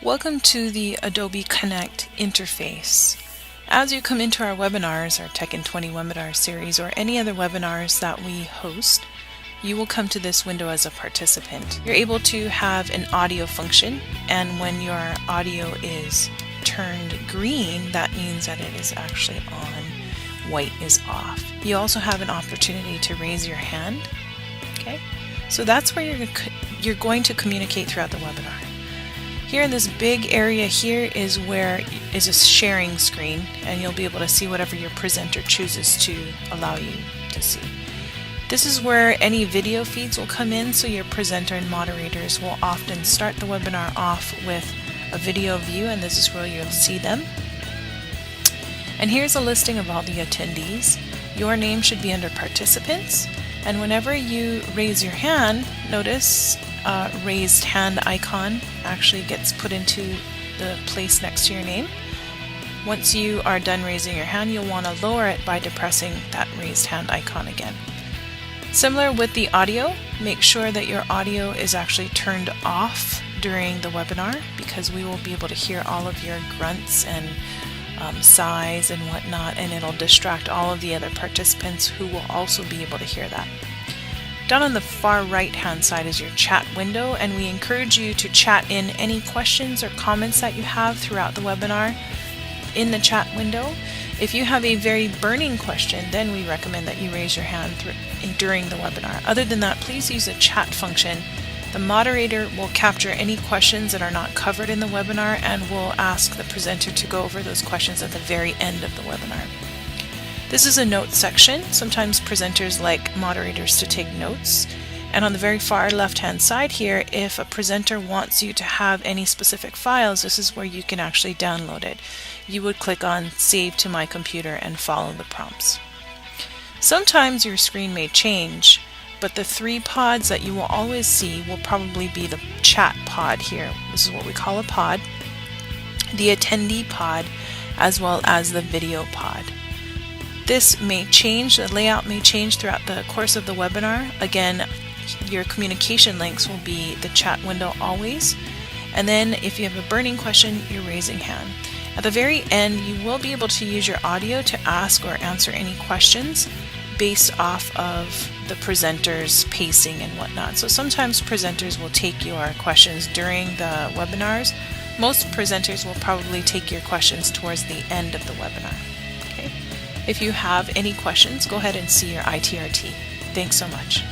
Welcome to the Adobe Connect interface. As you come into our webinars, our Tech in 20 webinar series, or any other webinars that we host, you will come to this window as a participant. You're able to have an audio function, and when your audio is turned green, that means that it is actually on, white is off. You also have an opportunity to raise your hand. Okay, so that's where you're going to communicate throughout the webinar. Here in this big area here is where is a sharing screen, and you'll be able to see whatever your presenter chooses to allow you to see. This is where any video feeds will come in, so your presenter and moderators will often start the webinar off with a video view, and this is where you'll see them. And here's a listing of all the attendees. Your name should be under participants, and whenever you raise your hand, notice raised hand icon actually gets put into the place next to your name. Once you are done raising your hand, you'll want to lower it by depressing that raised hand icon again. Similar with the audio, make sure that your audio is actually turned off during the webinar, because we will be able to hear all of your grunts and sighs and whatnot, and it'll distract all of the other participants who will also be able to hear that. Down on the far right hand side is your chat window, and we encourage you to chat in any questions or comments that you have throughout the webinar in the chat window. If you have a very burning question, then we recommend that you raise your hand during the webinar. Other than that, please use the chat function. The moderator will capture any questions that are not covered in the webinar, and will ask the presenter to go over those questions at the very end of the webinar. This is a notes section. Sometimes presenters like moderators to take notes. And on the very far left-hand side here, if a presenter wants you to have any specific files, this is where you can actually download it. You would click on Save to My Computer and follow the prompts. Sometimes your screen may change, but the three pods that you will always see will probably be the chat pod here. This is what we call a pod, the attendee pod, as well as the video pod. This may change, the layout may change throughout the course of the webinar. Again, your communication links will be the chat window always. And then if you have a burning question, your raising hand. At the very end, you will be able to use your audio to ask or answer any questions based off of the presenter's pacing and whatnot. So sometimes presenters will take your questions during the webinars. Most presenters will probably take your questions towards the end of the webinar. Okay? If you have any questions, go ahead and see your ITRT. Thanks so much.